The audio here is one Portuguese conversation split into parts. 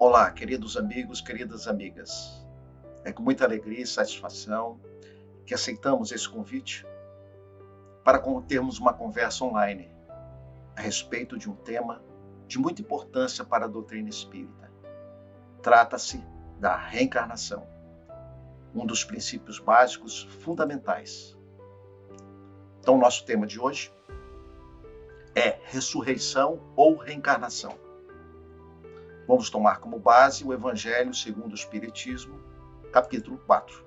Olá, queridos amigos, queridas amigas. É com muita alegria e satisfação que aceitamos esse convite para termos uma conversa online a respeito de um tema de muita importância para a doutrina espírita. Trata-se da reencarnação, um dos princípios básicos fundamentais. Então, nosso tema de hoje é ressurreição ou reencarnação. Vamos tomar como base o Evangelho segundo o Espiritismo, capítulo 4.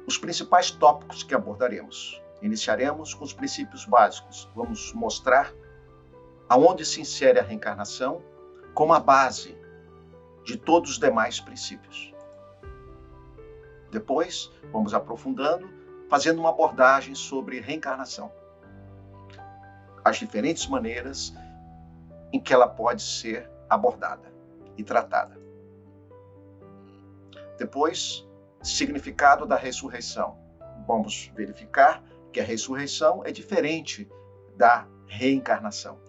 Os principais tópicos que abordaremos. Iniciaremos com os princípios básicos. Vamos mostrar aonde se insere a reencarnação como a base de todos os demais princípios. Depois, vamos aprofundando, fazendo uma abordagem sobre reencarnação. As diferentes maneiras em que ela pode ser abordada e tratada. Depois, significado da ressurreição. Vamos verificar que a ressurreição é diferente da reencarnação.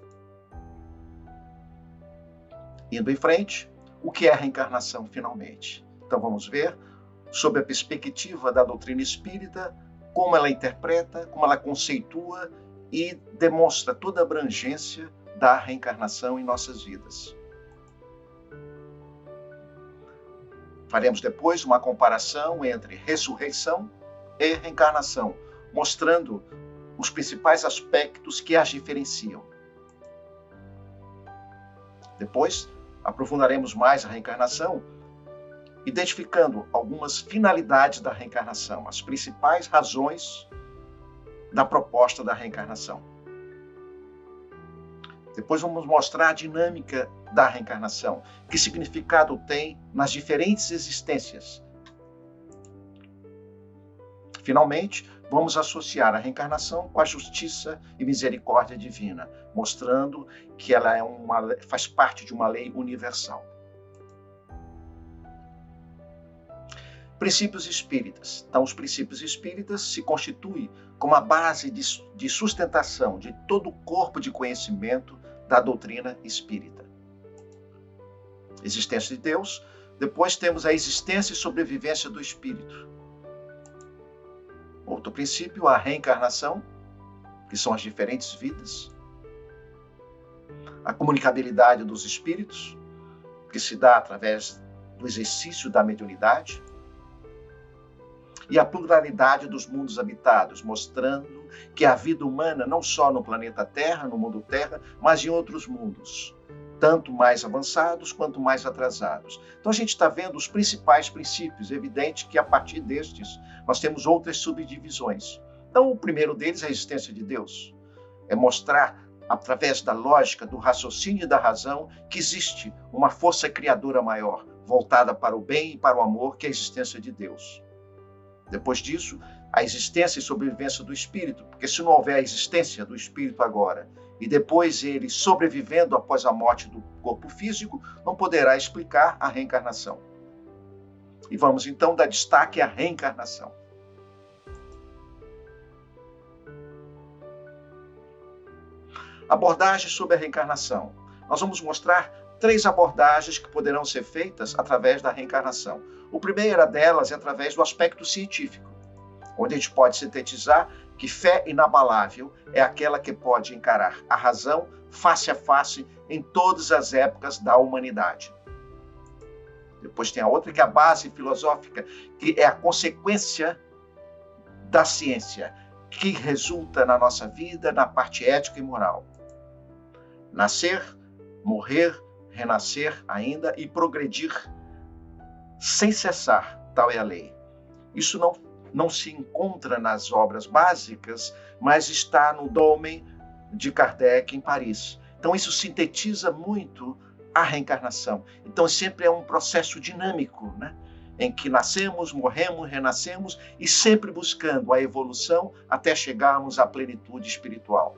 Indo em frente, o que é a reencarnação finalmente? Então vamos ver, sob a perspectiva da doutrina espírita, como ela interpreta, como ela conceitua e demonstra toda a abrangência da reencarnação em nossas vidas. Faremos depois uma comparação entre ressurreição e reencarnação, mostrando os principais aspectos que as diferenciam. Depois, aprofundaremos mais a reencarnação, identificando algumas finalidades da reencarnação, as principais razões da proposta da reencarnação. Depois vamos mostrar a dinâmica da reencarnação, que significado tem nas diferentes existências. Finalmente, vamos associar a reencarnação com a justiça e misericórdia divina, mostrando que ela faz parte de uma lei universal. Princípios espíritas. Então, os princípios espíritas se constituem como a base de sustentação de todo o corpo de conhecimento da doutrina espírita. Existência de Deus. Depois temos a existência e sobrevivência do espírito. Outro princípio, a reencarnação, que são as diferentes vidas. A comunicabilidade dos espíritos, que se dá através do exercício da mediunidade. E a pluralidade dos mundos habitados, mostrando que a vida humana, não só no planeta Terra, no mundo Terra, mas em outros mundos, tanto mais avançados quanto mais atrasados. Então a gente está vendo os principais princípios, é evidente que a partir destes nós temos outras subdivisões. Então o primeiro deles é a existência de Deus, é mostrar através da lógica, do raciocínio e da razão, que existe uma força criadora maior, voltada para o bem e para o amor, que é a existência de Deus. Depois disso, a existência e sobrevivência do espírito, porque se não houver a existência do espírito agora, e depois ele sobrevivendo após a morte do corpo físico, não poderá explicar a reencarnação. E vamos então dar destaque à reencarnação. Abordagem sobre a reencarnação. Nós vamos mostrar 3 abordagens que poderão ser feitas através da reencarnação. O primeiro delas é através do aspecto científico, onde a gente pode sintetizar que fé inabalável é aquela que pode encarar a razão face a face em todas as épocas da humanidade. Depois tem a outra, que é a base filosófica, que é a consequência da ciência, que resulta na nossa vida, na parte ética e moral. Nascer, morrer, renascer ainda e progredir sem cessar, tal é a lei. Isso não se encontra nas obras básicas, mas está no Dogme de Kardec em Paris. Então isso sintetiza muito a reencarnação. Então sempre é um processo dinâmico, né? Em que nascemos, morremos, renascemos e sempre buscando a evolução até chegarmos à plenitude espiritual.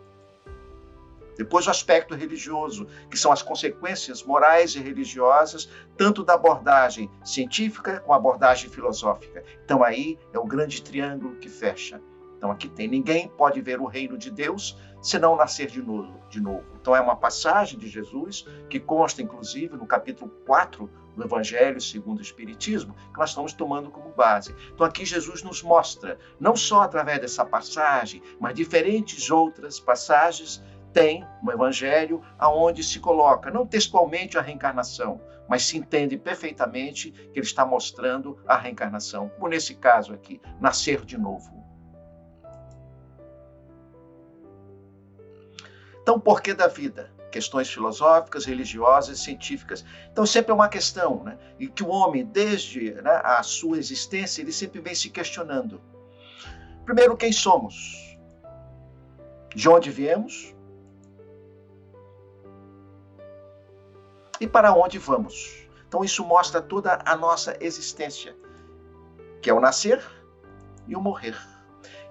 Depois o aspecto religioso, que são as consequências morais e religiosas, tanto da abordagem científica como a abordagem filosófica. Então aí é o grande triângulo que fecha. Então aqui tem, ninguém pode ver o reino de Deus senão nascer de novo. Então é uma passagem de Jesus que consta, inclusive, no capítulo 4 do Evangelho segundo o Espiritismo, que nós estamos tomando como base. Então aqui Jesus nos mostra, não só através dessa passagem, mas diferentes outras passagens tem no Evangelho aonde se coloca, não textualmente a reencarnação, mas se entende perfeitamente que ele está mostrando a reencarnação, como nesse caso aqui, nascer de novo. Então, o porquê da vida? Questões filosóficas, religiosas, científicas. Então, sempre é uma questão, né? E que o homem, desde a sua existência, ele sempre vem se questionando. Primeiro, quem somos? De onde viemos? E para onde vamos? Então, isso mostra toda a nossa existência, que é o nascer e o morrer.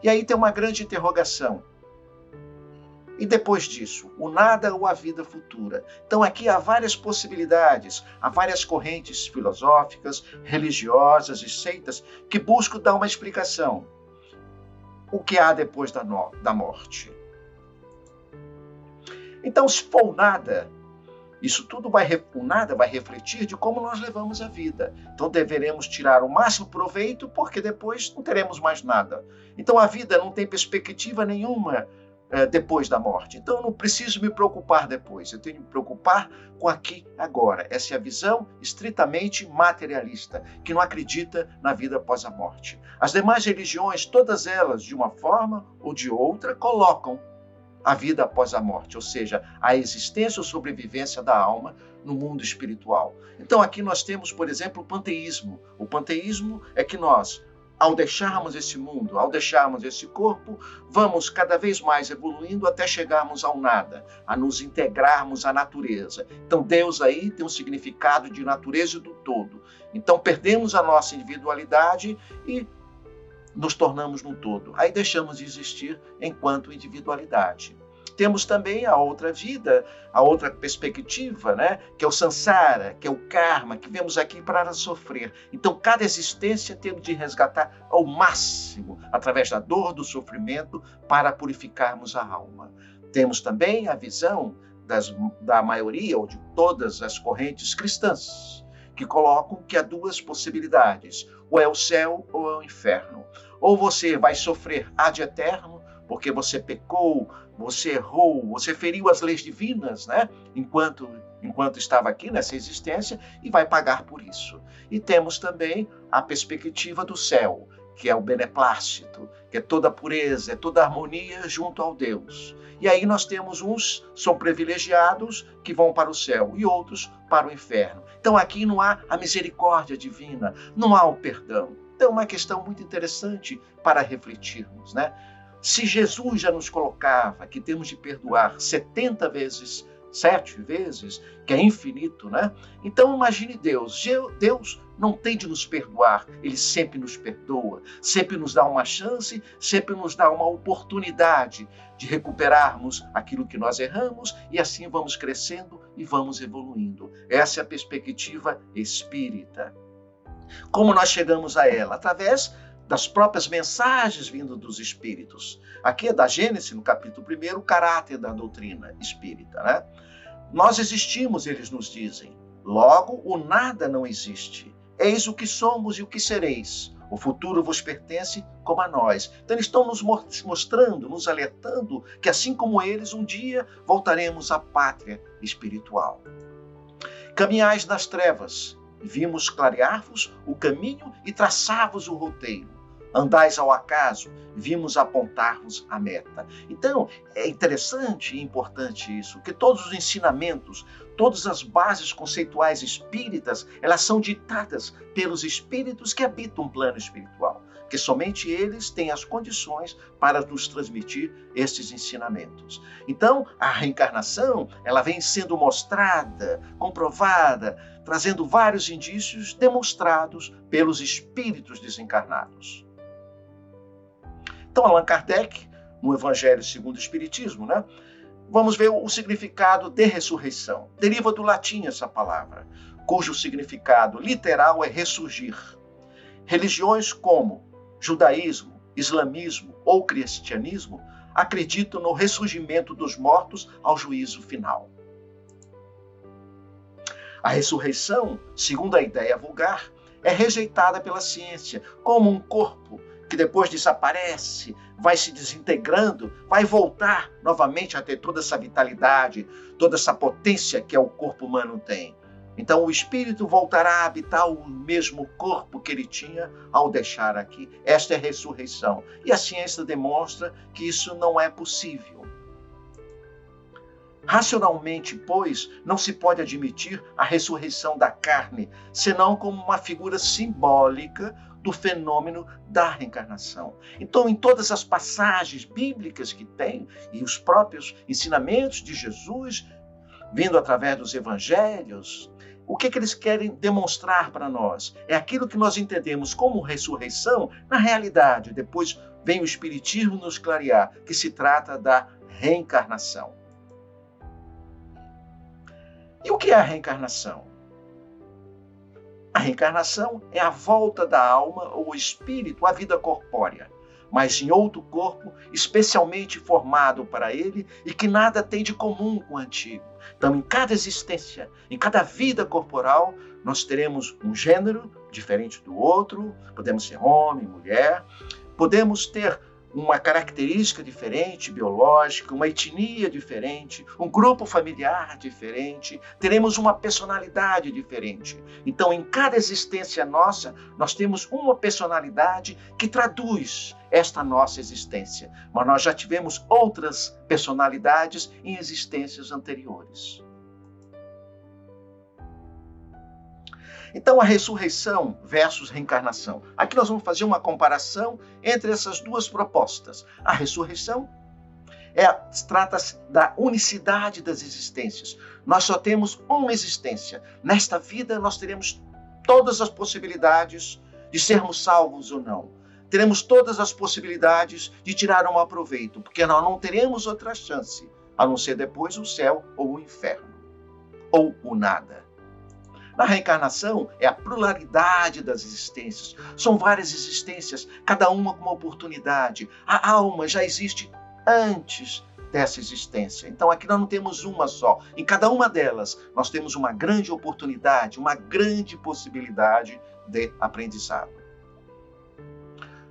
E aí tem uma grande interrogação. E depois disso, o nada ou a vida futura? Então aqui há várias possibilidades, há várias correntes filosóficas, religiosas e seitas que buscam dar uma explicação. O que há depois da morte? Então, se for o nada, isso tudo o nada vai refletir de como nós levamos a vida. Então deveremos tirar o máximo proveito, porque depois não teremos mais nada. Então a vida não tem perspectiva nenhuma depois da morte. Então eu não preciso me preocupar depois, eu tenho que me preocupar com aqui agora. Essa é a visão estritamente materialista, que não acredita na vida após a morte. As demais religiões, todas elas, de uma forma ou de outra, colocam a vida após a morte, ou seja, a existência ou sobrevivência da alma no mundo espiritual. Então aqui nós temos, por exemplo, o panteísmo. O panteísmo é que nós, ao deixarmos esse mundo, ao deixarmos esse corpo, vamos cada vez mais evoluindo até chegarmos ao nada, a nos integrarmos à natureza. Então Deus aí tem um significado de natureza do todo. Então perdemos a nossa individualidade e nos tornamos no todo. Aí deixamos de existir enquanto individualidade. Temos também a outra vida, a outra perspectiva, né? Que é o samsara, que é o karma, que vemos aqui para sofrer. Então, cada existência temos de resgatar ao máximo, através da dor, do sofrimento, para purificarmos a alma. Temos também a visão da maioria, ou de todas as correntes cristãs, que colocam que há duas possibilidades, ou é o céu ou é o inferno. Ou você vai sofrer ad eterno, porque você pecou, você errou, você feriu as leis divinas, né? Enquanto estava aqui nessa existência, e vai pagar por isso. E temos também a perspectiva do céu, que é o beneplácito, que é toda a pureza, é toda a harmonia junto ao Deus. E aí nós temos uns são privilegiados que vão para o céu e outros para o inferno. Então aqui não há a misericórdia divina, não há o perdão. Então é uma questão muito interessante para refletirmos, né? Se Jesus já nos colocava que temos de perdoar 70 vezes, 7 vezes, que é infinito, né? Então imagine Deus. Deus não tem de nos perdoar, Ele sempre nos perdoa, sempre nos dá uma chance, sempre nos dá uma oportunidade de recuperarmos aquilo que nós erramos e assim vamos crescendo e vamos evoluindo. Essa é a perspectiva espírita. Como nós chegamos a ela? Através das próprias mensagens vindas dos espíritos. Aqui é da Gênesis, no capítulo 1, o caráter da doutrina espírita, né? Nós existimos, eles nos dizem. Logo, o nada não existe. Eis o que somos e o que sereis. O futuro vos pertence como a nós. Então eles estão nos mostrando, nos alertando que assim como eles, um dia voltaremos à pátria espiritual. Caminhais nas trevas, vimos clarear-vos o caminho e traçar-vos o roteiro. Andais ao acaso, vimos apontar-vos a meta. Então, é interessante e importante isso, que todos os ensinamentos, todas as bases conceituais espíritas, elas são ditadas pelos espíritos que habitam o plano espiritual, que somente eles têm as condições para nos transmitir esses ensinamentos. Então, a reencarnação, ela vem sendo mostrada, comprovada, trazendo vários indícios demonstrados pelos espíritos desencarnados. Então, Allan Kardec, no Evangelho segundo o Espiritismo, né? Vamos ver o significado de ressurreição. Deriva do latim essa palavra, cujo significado literal é ressurgir. Religiões como judaísmo, islamismo ou cristianismo acreditam no ressurgimento dos mortos ao juízo final. A ressurreição, segundo a ideia vulgar, é rejeitada pela ciência como um corpo que depois desaparece, vai se desintegrando, vai voltar novamente a ter toda essa vitalidade, toda essa potência que o corpo humano tem. Então o espírito voltará a habitar o mesmo corpo que ele tinha ao deixar aqui. Esta é a ressurreição. E a ciência demonstra que isso não é possível. Racionalmente, pois, não se pode admitir a ressurreição da carne, senão como uma figura simbólica do fenômeno da reencarnação. Então, em todas as passagens bíblicas que tem, e os próprios ensinamentos de Jesus, vindo através dos evangelhos, o que eles querem demonstrar para nós? É aquilo que nós entendemos como ressurreição, na realidade, depois vem o Espiritismo nos clarear, que se trata da reencarnação. E o que é a reencarnação? A reencarnação é a volta da alma ou espírito à vida corpórea, mas em outro corpo especialmente formado para ele e que nada tem de comum com o antigo. Então, em cada existência, em cada vida corporal, nós teremos um gênero diferente do outro, podemos ser homem, mulher, podemos ter uma característica diferente, biológica, uma etnia diferente, um grupo familiar diferente, teremos uma personalidade diferente. Então, em cada existência nossa, nós temos uma personalidade que traduz esta nossa existência, mas nós já tivemos outras personalidades em existências anteriores. Então, a ressurreição versus reencarnação. Aqui nós vamos fazer uma comparação entre essas duas propostas. A ressurreição trata-se da unicidade das existências. Nós só temos uma existência. Nesta vida, nós teremos todas as possibilidades de sermos salvos ou não. Teremos todas as possibilidades de tirar um proveito, porque nós não teremos outra chance, a não ser depois o céu ou o inferno, ou o nada. Na reencarnação, é a pluralidade das existências. São várias existências, cada uma com uma oportunidade. A alma já existe antes dessa existência. Então, aqui nós não temos uma só. Em cada uma delas, nós temos uma grande oportunidade, uma grande possibilidade de aprendizado.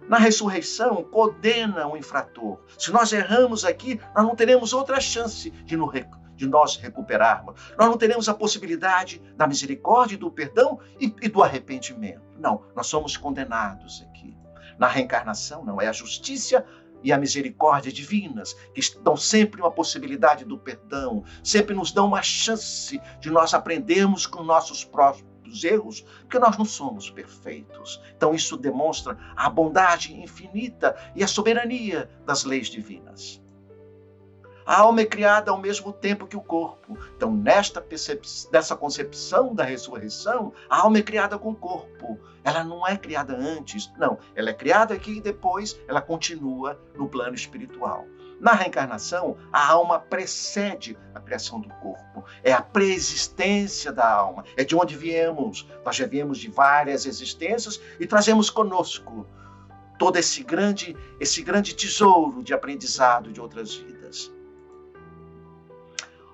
Na ressurreição, condena o infrator. Se nós erramos aqui, nós não teremos outra chance de nós recuperarmos. Nós não teremos a possibilidade da misericórdia, do perdão e do arrependimento. Não, nós somos condenados aqui. Na reencarnação, não, é a justiça e a misericórdia divinas que dão sempre uma possibilidade do perdão, sempre nos dão uma chance de nós aprendermos com nossos próprios erros, porque nós não somos perfeitos. Então isso demonstra a bondade infinita e a soberania das leis divinas. A alma é criada ao mesmo tempo que o corpo. Então, nessa concepção da ressurreição, a alma é criada com o corpo. Ela não é criada antes, não. Ela é criada aqui e depois ela continua no plano espiritual. Na reencarnação, a alma precede a criação do corpo. É a preexistência da alma. É de onde viemos. Nós já viemos de várias existências e trazemos conosco todo esse grande tesouro de aprendizado de outras vidas.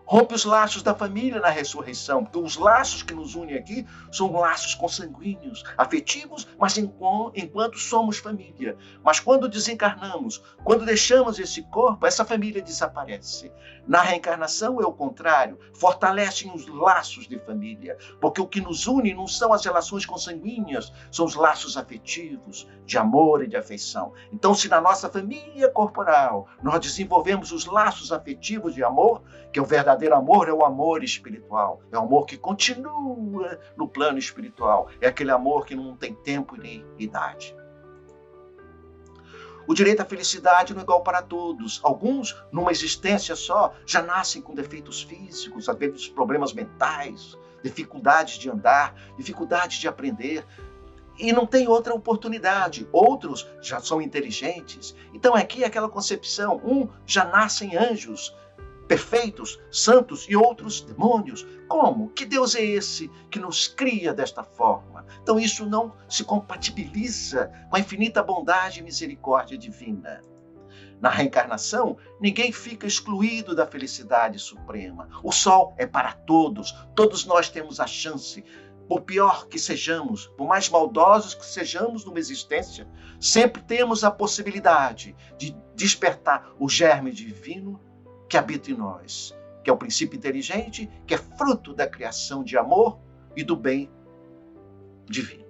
Rompe os laços da família na ressurreição, porque os laços que nos unem aqui são laços consanguíneos, afetivos, mas enquanto somos família. Mas quando desencarnamos, quando deixamos esse corpo, essa família desaparece. Na reencarnação é o contrário, fortalecem os laços de família, porque o que nos une não são as relações consanguíneas, são os laços afetivos, de amor e de afeição. Então, se na nossa família corporal nós desenvolvemos os laços afetivos de amor, que o verdadeiro amor é o amor espiritual, é o amor que continua no plano espiritual, é aquele amor que não tem tempo nem idade. O direito à felicidade não é igual para todos. Alguns, numa existência só, já nascem com defeitos físicos, às vezes problemas mentais, dificuldades de andar, dificuldades de aprender, e não tem outra oportunidade. Outros já são inteligentes. Então aqui é aquela concepção, já nascem anjos, perfeitos, santos e outros demônios. Como? Que Deus é esse que nos cria desta forma? Então isso não se compatibiliza com a infinita bondade e misericórdia divina. Na reencarnação, ninguém fica excluído da felicidade suprema. O sol é para todos. Todos nós temos a chance. Por pior que sejamos, por mais maldosos que sejamos numa existência, sempre temos a possibilidade de despertar o germe divino que habita em nós, que é o princípio inteligente, que é fruto da criação de amor e do bem divino.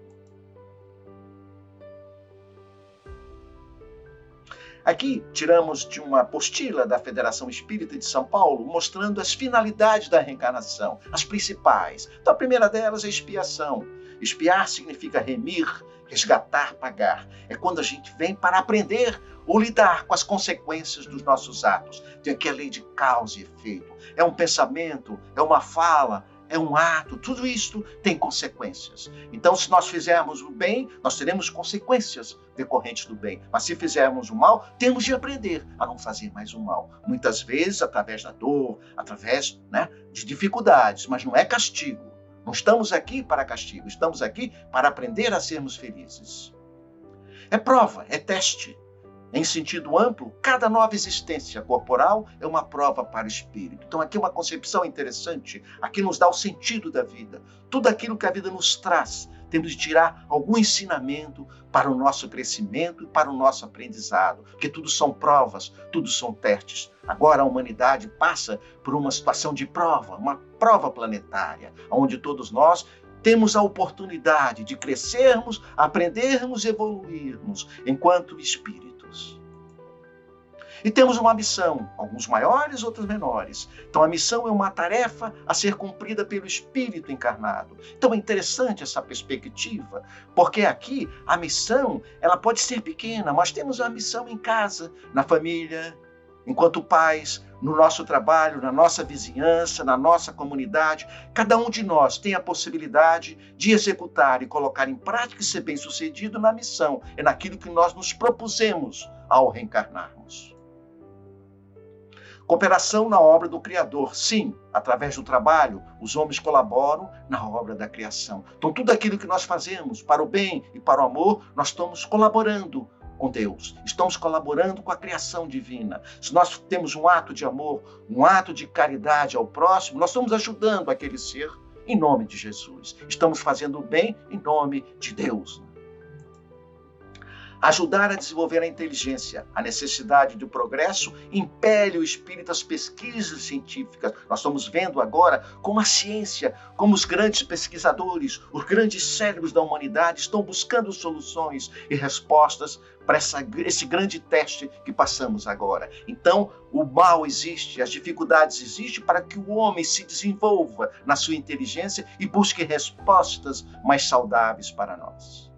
Aqui tiramos de uma apostila da Federação Espírita de São Paulo, mostrando as finalidades da reencarnação, as principais. Então, a primeira delas é expiação. Expiar significa remir, resgatar, pagar. É quando a gente vem para aprender ou lidar com as consequências dos nossos atos. Tem aqui a lei de causa e efeito. É um pensamento, é uma fala, é um ato, tudo isso tem consequências. Então, se nós fizermos o bem, nós teremos consequências decorrentes do bem. Mas se fizermos o mal, temos de aprender a não fazer mais o mal. Muitas vezes através da dor, através de dificuldades, mas não é castigo. Não estamos aqui para castigo, estamos aqui para aprender a sermos felizes. É prova, é teste. Em sentido amplo, cada nova existência corporal é uma prova para o espírito. Então aqui é uma concepção interessante, aqui nos dá o sentido da vida. Tudo aquilo que a vida nos traz, temos de tirar algum ensinamento para o nosso crescimento e para o nosso aprendizado, porque tudo são provas, tudo são testes. Agora a humanidade passa por uma situação de prova, uma prova planetária, onde todos nós temos a oportunidade de crescermos, aprendermos e evoluirmos enquanto espíritos. E temos uma missão, alguns maiores, outros menores. Então a missão é uma tarefa a ser cumprida pelo espírito encarnado. Então é interessante essa perspectiva, porque aqui a missão ela pode ser pequena, mas temos a missão em casa, na família, enquanto pais, no nosso trabalho, na nossa vizinhança, na nossa comunidade. Cada um de nós tem a possibilidade de executar e colocar em prática e ser bem-sucedido na missão. É naquilo que nós nos propusemos ao reencarnarmos. Cooperação na obra do Criador. Sim, através do trabalho, os homens colaboram na obra da criação. Então, tudo aquilo que nós fazemos para o bem e para o amor, nós estamos colaborando com Deus. Estamos colaborando com a criação divina. Se nós temos um ato de amor, um ato de caridade ao próximo, nós estamos ajudando aquele ser em nome de Jesus. Estamos fazendo o bem em nome de Deus. Ajudar a desenvolver a inteligência, a necessidade do progresso, impele o espírito às pesquisas científicas. Nós estamos vendo agora como a ciência, como os grandes pesquisadores, os grandes cérebros da humanidade estão buscando soluções e respostas para esse grande teste que passamos agora. Então, o mal existe, as dificuldades existem para que o homem se desenvolva na sua inteligência e busque respostas mais saudáveis para nós.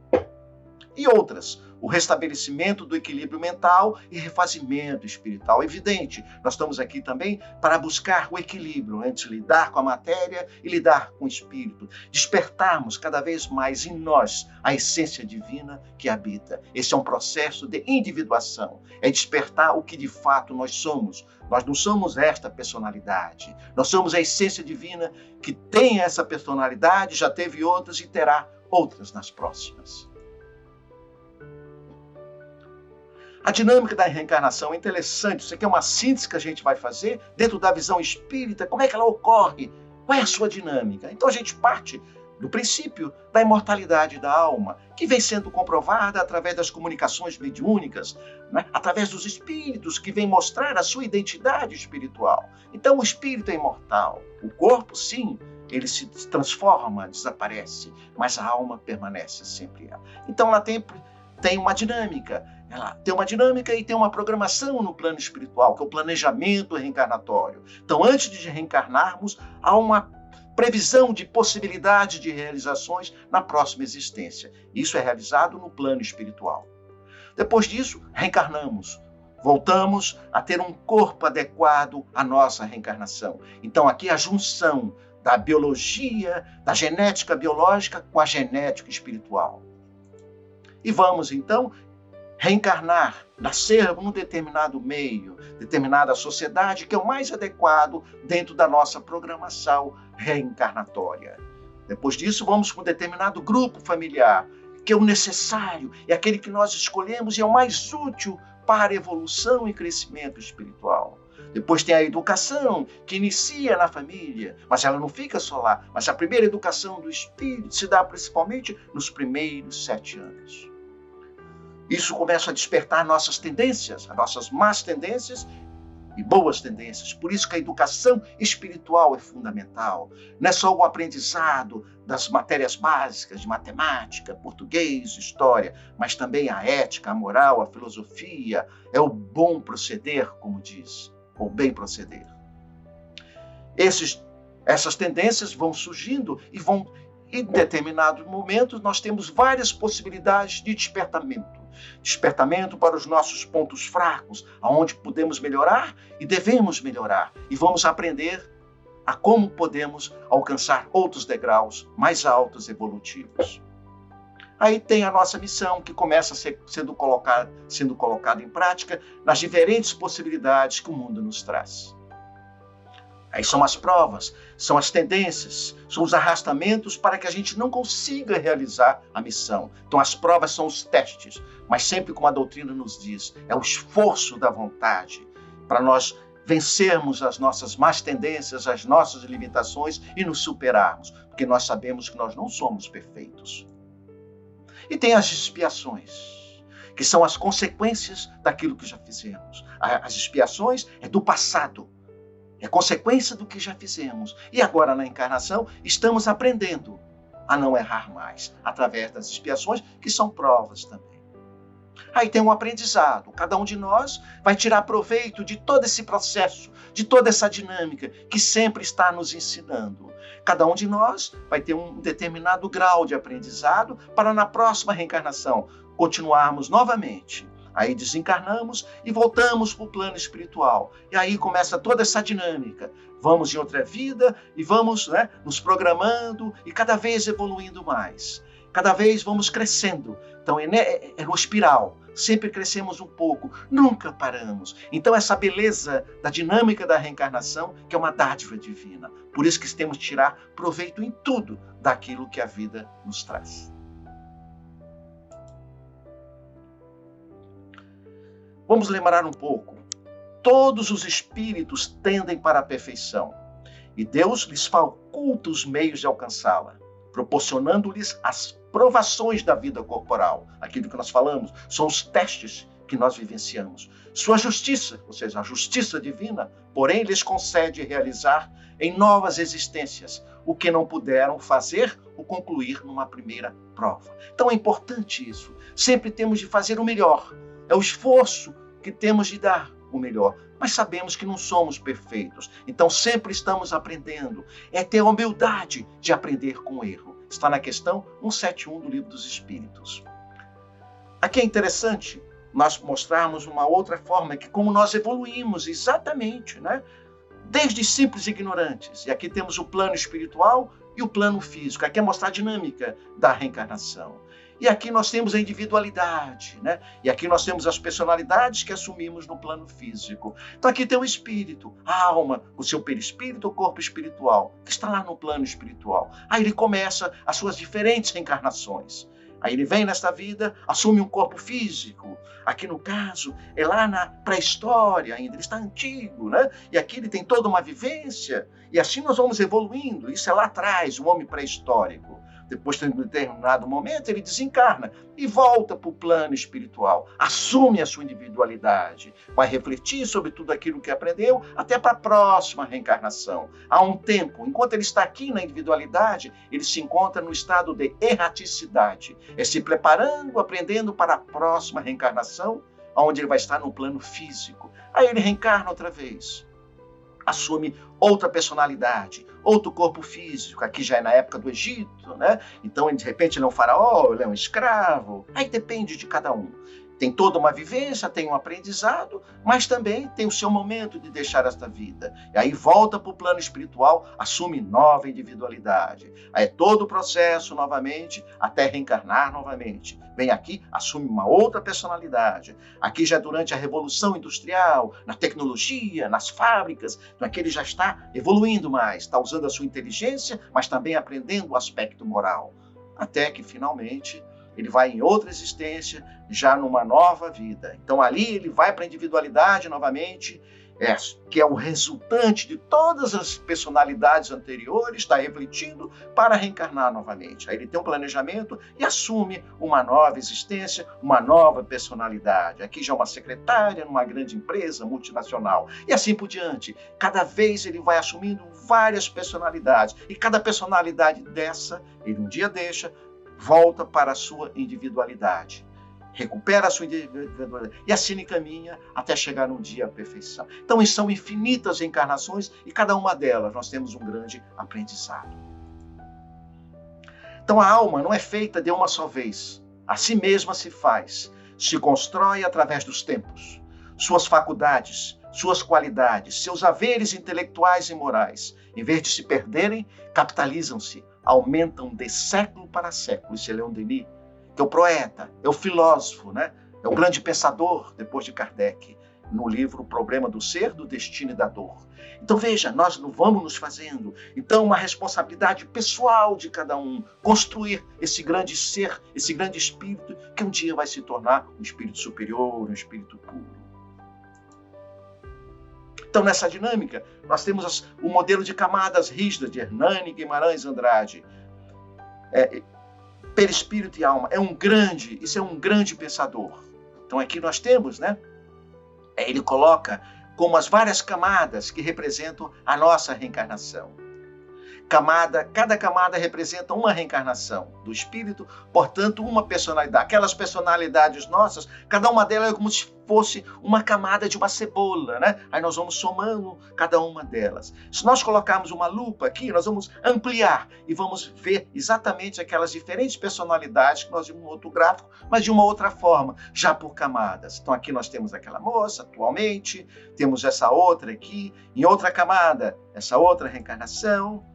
E outras, o restabelecimento do equilíbrio mental e refazimento espiritual. Evidente, nós estamos aqui também para buscar o equilíbrio entre lidar com a matéria e lidar com o espírito. Despertarmos cada vez mais em nós a essência divina que habita. Esse é um processo de individuação. É despertar o que de fato nós somos. Nós não somos esta personalidade. Nós somos a essência divina que tem essa personalidade, já teve outras e terá outras nas próximas. A dinâmica da reencarnação é interessante. Isso aqui é uma síntese que a gente vai fazer dentro da visão espírita. Como é que ela ocorre? Qual é a sua dinâmica? Então a gente parte do princípio da imortalidade da alma, que vem sendo comprovada através das comunicações mediúnicas, através dos espíritos que vêm mostrar a sua identidade espiritual. Então o espírito é imortal. O corpo, sim, ele se transforma, desaparece, mas a alma permanece sempre. Então ela tem uma dinâmica. Ela tem uma dinâmica e tem uma programação no plano espiritual, que é o planejamento reencarnatório. Então, antes de reencarnarmos, há uma previsão de possibilidade de realizações na próxima existência. Isso é realizado no plano espiritual. Depois disso, reencarnamos. Voltamos a ter um corpo adequado à nossa reencarnação. Então, aqui a junção da biologia, da genética biológica com a genética espiritual. E vamos, então, reencarnar, nascer num determinado meio, determinada sociedade, que é o mais adequado dentro da nossa programação reencarnatória. Depois disso, vamos para um determinado grupo familiar, que é o necessário, é aquele que nós escolhemos e é o mais útil para evolução e crescimento espiritual. Depois tem a educação, que inicia na família, mas ela não fica só lá. Mas a primeira educação do espírito se dá principalmente nos primeiros 7 anos. Isso começa a despertar nossas tendências, as nossas más tendências e boas tendências. Por isso que a educação espiritual é fundamental. Não é só o aprendizado das matérias básicas de matemática, português, história, mas também a ética, a moral, a filosofia, é o bom proceder, como diz, ou bem proceder. Essas tendências vão surgindo e vão, em determinados momentos, nós temos várias possibilidades de despertamento. Despertamento para os nossos pontos fracos, aonde podemos melhorar e devemos melhorar. E vamos aprender a como podemos alcançar outros degraus mais altos, evolutivos. Aí tem a nossa missão, que começa sendo colocada em prática nas diferentes possibilidades que o mundo nos traz. Aí são as provas, são as tendências, são os arrastamentos para que a gente não consiga realizar a missão. Então as provas são os testes, mas sempre como a doutrina nos diz, é o esforço da vontade para nós vencermos as nossas más tendências, as nossas limitações e nos superarmos, porque nós sabemos que nós não somos perfeitos. E tem as expiações, que são as consequências daquilo que já fizemos. As expiações é do passado. É consequência do que já fizemos. E agora, na encarnação, estamos aprendendo a não errar mais, através das expiações, que são provas também. Aí tem um aprendizado. Cada um de nós vai tirar proveito de todo esse processo, de toda essa dinâmica, que sempre está nos ensinando. Cada um de nós vai ter um determinado grau de aprendizado para, na próxima reencarnação, continuarmos novamente. Aí desencarnamos e voltamos para o plano espiritual. E aí começa toda essa dinâmica. Vamos em outra vida e vamos nos programando e cada vez evoluindo mais. Cada vez vamos crescendo. Então é no espiral. Sempre crescemos um pouco, nunca paramos. Então essa beleza da dinâmica da reencarnação, que é uma dádiva divina. Por isso que temos que tirar proveito em tudo daquilo que a vida nos traz. Vamos lembrar um pouco. Todos os espíritos tendem para a perfeição e Deus lhes faculta os meios de alcançá-la, proporcionando-lhes as provações da vida corporal. Aquilo que nós falamos são os testes que nós vivenciamos. Sua justiça, ou seja, a justiça divina, porém, lhes concede realizar em novas existências o que não puderam fazer ou concluir numa primeira prova. Então é importante isso. Sempre temos de fazer o melhor. É o esforço que temos de dar o melhor. Mas sabemos que não somos perfeitos. Então sempre estamos aprendendo. É ter a humildade de aprender com o erro. Está na questão 171 do Livro dos Espíritos. Aqui é interessante nós mostrarmos uma outra forma, que como nós evoluímos exatamente, desde simples ignorantes. E aqui temos o plano espiritual e o plano físico. Aqui é mostrar a dinâmica da reencarnação. E aqui nós temos a individualidade, E aqui nós temos as personalidades que assumimos no plano físico. Então aqui tem o espírito, a alma, o seu perispírito, o corpo espiritual, que está lá no plano espiritual. Aí ele começa as suas diferentes reencarnações. Aí ele vem nesta vida, assume um corpo físico. Aqui no caso, é lá na pré-história ainda, ele está antigo, E aqui ele tem toda uma vivência. E assim nós vamos evoluindo. Isso é lá atrás, o homem pré-histórico. Depois de um determinado momento, ele desencarna e volta para o plano espiritual. Assume a sua individualidade. Vai refletir sobre tudo aquilo que aprendeu até para a próxima reencarnação. Há um tempo, enquanto ele está aqui na individualidade, ele se encontra no estado de erraticidade. É se preparando, aprendendo para a próxima reencarnação, onde ele vai estar no plano físico. Aí ele reencarna outra vez. Assume outra personalidade, outro corpo físico. Aqui já é na época do Egito, Então, de repente, ele é um faraó, ele é um escravo. Aí depende de cada um. Tem toda uma vivência, tem um aprendizado, mas também tem o seu momento de deixar esta vida. E aí volta para o plano espiritual, assume nova individualidade. Aí é todo o processo novamente, até reencarnar novamente. Vem aqui, assume uma outra personalidade. Aqui já durante a Revolução Industrial, na tecnologia, nas fábricas, então aqui ele já está evoluindo mais, está usando a sua inteligência, mas também aprendendo o aspecto moral. Até que finalmente ele vai em outra existência, já numa nova vida. Então ali ele vai para a individualidade novamente, que é o resultante de todas as personalidades anteriores, está refletindo para reencarnar novamente. Aí ele tem um planejamento e assume uma nova existência, uma nova personalidade. Aqui já é uma secretária numa grande empresa multinacional. E assim por diante. Cada vez ele vai assumindo várias personalidades. E cada personalidade dessa, ele um dia deixa, volta para a sua individualidade. Recupera a sua individualidade e assim caminha até chegar um dia à perfeição. Então, são infinitas reencarnações e cada uma delas nós temos um grande aprendizado. Então, a alma não é feita de uma só vez. A si mesma se faz, se constrói através dos tempos. Suas faculdades, suas qualidades, seus haveres intelectuais e morais, em vez de se perderem, capitalizam-se, aumentam de século para século. Isso é Leon Denis, que é o poeta, é o filósofo, né? É o grande pensador, depois de Kardec, no livro O Problema do Ser, do Destino e da Dor. Então veja, nós não vamos nos fazendo. Então uma responsabilidade pessoal de cada um, construir esse grande ser, esse grande espírito, que um dia vai se tornar um espírito superior, um espírito puro. Então nessa dinâmica, nós temos o modelo de camadas rígidas de Hernani Guimarães Andrade. Perispírito e alma, isso é um grande pensador. Então aqui nós temos, né? Ele coloca como as várias camadas que representam a nossa reencarnação. Cada camada representa uma reencarnação do espírito, portanto, uma personalidade. Aquelas personalidades nossas, cada uma delas é como se fosse uma camada de uma cebola, né? Aí nós vamos somando cada uma delas. Se nós colocarmos uma lupa aqui, nós vamos ampliar e vamos ver exatamente aquelas diferentes personalidades que nós vimos no outro gráfico, mas de uma outra forma, já por camadas. Então aqui nós temos aquela moça, atualmente, temos essa outra aqui, em outra camada, essa outra reencarnação,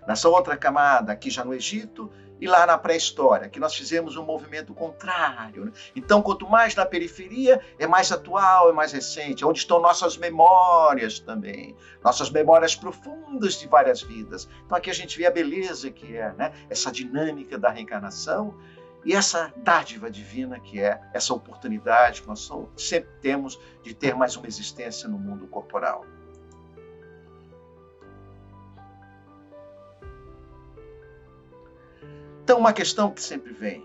nessa outra camada, aqui já no Egito, e lá na pré-história, que nós fizemos um movimento contrário, né? Então, quanto mais na periferia, é mais atual, é mais recente, onde estão nossas memórias também, nossas memórias profundas de várias vidas. Então, aqui a gente vê a beleza que é, né? Essa dinâmica da reencarnação e essa dádiva divina que é essa oportunidade que nós sempre temos de ter mais uma existência no mundo corporal. Então, uma questão que sempre vem: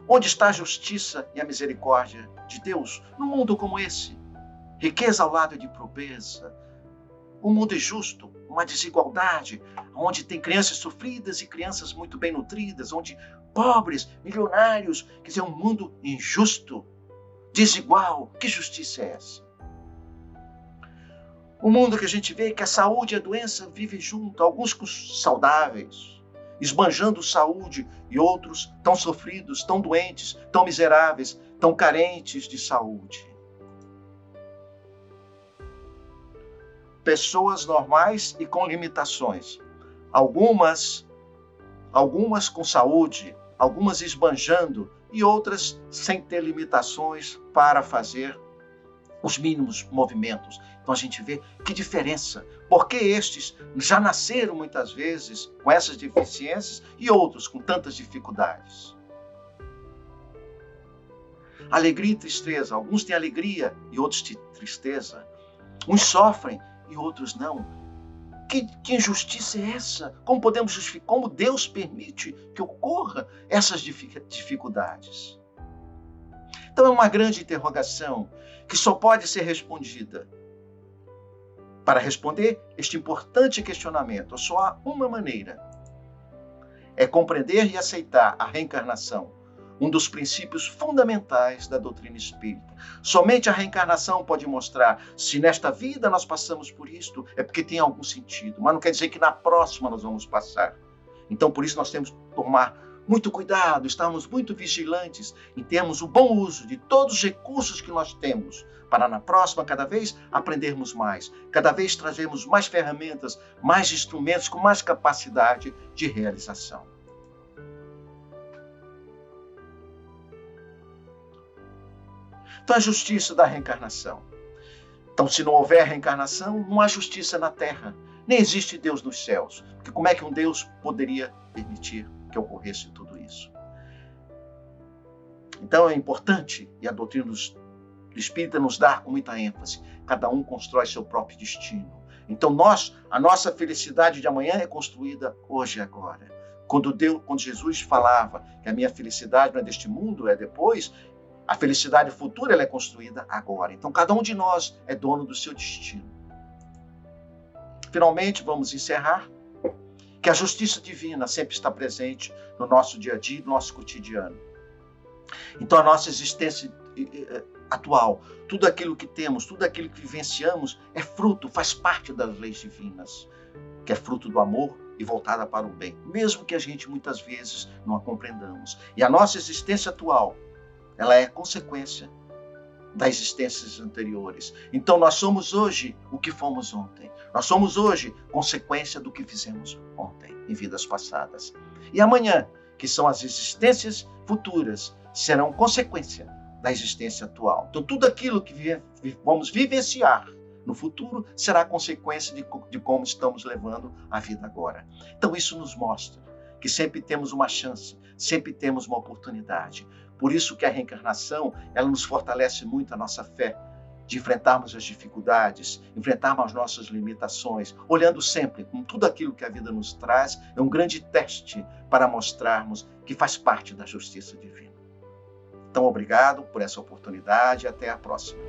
onde está a justiça e a misericórdia de Deus num mundo como esse? Riqueza ao lado de pobreza, um mundo injusto, uma desigualdade, onde tem crianças sofridas e crianças muito bem nutridas, onde pobres, milionários, quer dizer, um mundo injusto, desigual. Que justiça é essa? Um mundo que a gente vê que a saúde e a doença vivem junto, alguns saudáveis, esbanjando saúde, e outros tão sofridos, tão doentes, tão miseráveis, tão carentes de saúde. Pessoas normais e com limitações. Algumas com saúde, algumas esbanjando e outras sem ter limitações para fazer os mínimos movimentos. Então a gente vê que diferença, porque estes já nasceram muitas vezes com essas deficiências e outros com tantas dificuldades. Alegria e tristeza, alguns têm alegria e outros têm tristeza. Uns sofrem e outros não. Que injustiça é essa? Como podemos justificar? Como Deus permite que ocorra essas dificuldades? Então é uma grande interrogação que só pode ser respondida. Para responder este importante questionamento, só há uma maneira: é compreender e aceitar a reencarnação, um dos princípios fundamentais da doutrina espírita. Somente a reencarnação pode mostrar se nesta vida nós passamos por isto, é porque tem algum sentido, mas não quer dizer que na próxima nós vamos passar. Então, por isso nós temos que tomar muito cuidado, estamos muito vigilantes em termos o bom uso de todos os recursos que nós temos, para na próxima, cada vez, aprendermos mais, cada vez trazermos mais ferramentas, mais instrumentos, com mais capacidade de realização. Então, a justiça da reencarnação. Então, se não houver reencarnação, não há justiça na Terra, nem existe Deus nos céus, porque como é que um Deus poderia permitir que ocorresse tudo isso? Então é importante, e a doutrina do Espírita nos dá com muita ênfase, cada um constrói seu próprio destino. Então a nossa felicidade de amanhã é construída hoje e agora. Quando Jesus falava que a minha felicidade não é deste mundo, é depois, a felicidade futura ela é construída agora. Então cada um de nós é dono do seu destino. Finalmente, vamos encerrar, que a justiça divina sempre está presente no nosso dia a dia, no nosso cotidiano. Então a nossa existência atual, tudo aquilo que temos, tudo aquilo que vivenciamos é fruto, faz parte das leis divinas, que é fruto do amor e voltada para o bem, mesmo que a gente muitas vezes não a compreendamos. E a nossa existência atual, ela é consequência das existências anteriores. Então nós somos hoje o que fomos ontem. Nós somos hoje consequência do que fizemos ontem, em vidas passadas. E amanhã, que são as existências futuras, serão consequência da existência atual. Então tudo aquilo que vamos vivenciar no futuro será consequência de como estamos levando a vida agora. Então isso nos mostra que sempre temos uma chance, sempre temos uma oportunidade. Por isso que a reencarnação, ela nos fortalece muito a nossa fé, de enfrentarmos as dificuldades, enfrentarmos as nossas limitações, olhando sempre com tudo aquilo que a vida nos traz, é um grande teste para mostrarmos que faz parte da justiça divina. Então, obrigado por essa oportunidade e até a próxima.